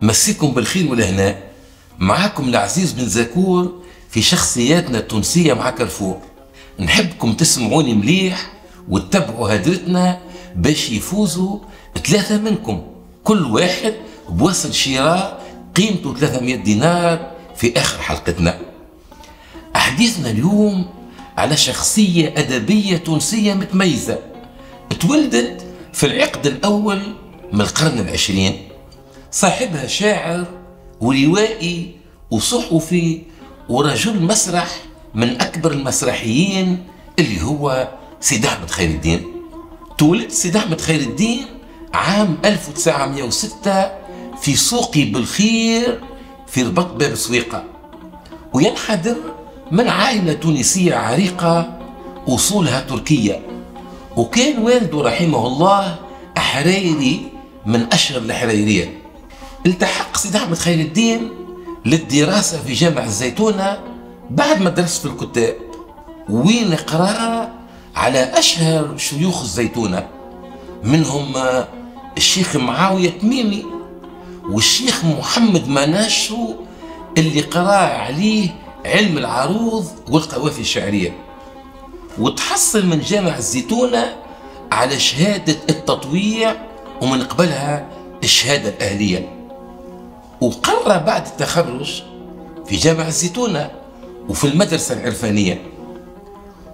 مسيكم بالخير والهناء. معاكم العزيز بن زكور في شخصياتنا التونسية مع كارفور. نحبكم تسمعوني مليح وتتبعوا هدرتنا باش يفوزوا 3 منكم، كل واحد بوصل شراء قيمته 300 دينار في آخر حلقتنا. حديثنا اليوم على شخصية أدبية تونسية متميزة، تولدت في العقد الأول من القرن العشرين. صاحبها شاعر وروائي وصحفي ورجل مسرح من أكبر المسرحيين اللي هو سيد أحمد خير الدين. تولد سيد أحمد خير الدين عام 1906 في سوق بالخير في رباط باب سويقة، وينحدر من عائلة تونسية عريقة أصولها تركية، وكان والده رحمه الله حريري من أشهر الحريرية. التحق سيد أحمد خير الدين للدراسة في جامع الزيتونة بعد ما درس في الكتاب، وين قرأ على أشهر شيوخ الزيتونة، منهم الشيخ معاوية تميمي والشيخ محمد مناشو اللي قرأ عليه علم العروض والقوافي الشعرية. وتحصل من جامع الزيتونة على شهادة التطويع ومن قبلها الشهادة الأهلية. وقرر بعد التخرج في جامع الزيتونة وفي المدرسة العرفانية،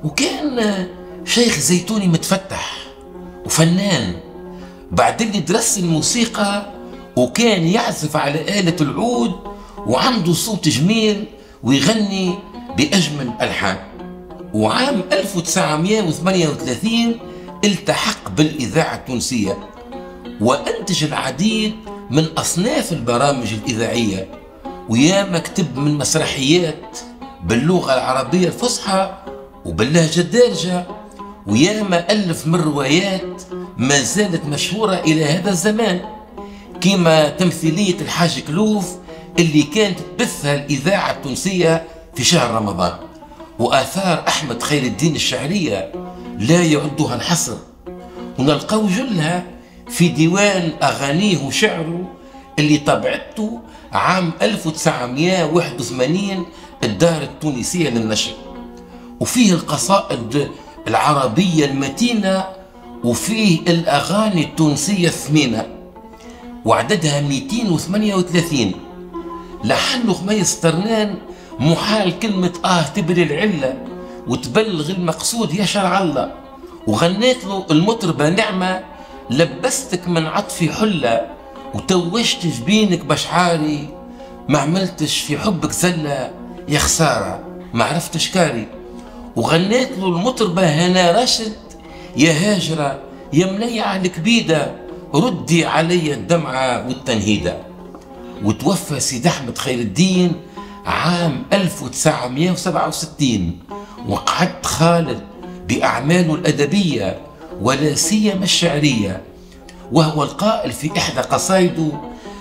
وكان شيخ زيتوني متفتح وفنان. بعدين درس الموسيقى وكان يعزف على آلة العود وعنده صوت جميل ويغني بأجمل الألحان. وعام 1938 التحق بالإذاعة التونسية وأنتج العديد من أصناف البرامج الإذاعية، وياما كتب من مسرحيات باللغة العربية الفصحى وباللهجة الدارجة، وياما ألف من روايات ما زالت مشهورة إلى هذا الزمان، كما تمثيلية الحاج كلوف اللي كانت تبثها الإذاعة التونسية في شهر رمضان. وآثار أحمد خير الدين الشعرية لا يعدها الحصر، ونلقاو جلها في ديوان أغانيه وشعره اللي طبعته عام 1981 الدار التونسية للنشر، وفيه القصائد العربية المتينة وفيه الأغاني التونسية الثمينة، وعددها 238. لحن خميس طرنان محال كلمة تبري العلة وتبلغ المقصود يا شرع الله، وغنيت له المطربة نعمة لبستك من عطفي حلة وتوجت جبينك بشعاري، ما عملتش في حبك زلة يا خسارة ما عرفتش كاري. وغنيت له المطربة هنا رشد يا هاجرة يا منيعة الكبيدة ردي علي الدمعة والتنهيدة. وتوفى سيد أحمد خير الدين عام 1967، وقعدت خالد بأعماله الأدبية ولا سيما الشعرية، وهو القائل في إحدى قصائده: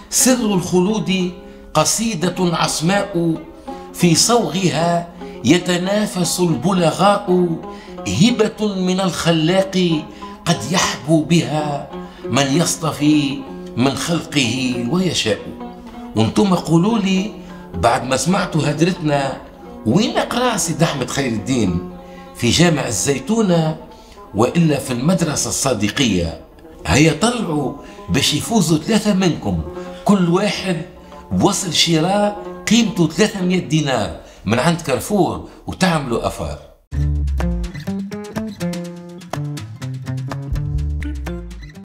سر الخلود قصيدة عصماء في صوغها يتنافس البلغاء، هبة من الخلاق قد يحبو بها من يصطفي من خلقه ويشاء. وانتم قولوا لي بعد ما سمعتوا هدرتنا، وين قرأ سيد أحمد خير الدين؟ في جامع الزيتونة وإلا في المدرسة الصادقية؟ هيا طلعوا باش يفوزوا 3 منكم، كل واحد بوصل شراء قيمته 300 دينار من عند كارفور وتعملوا أفار.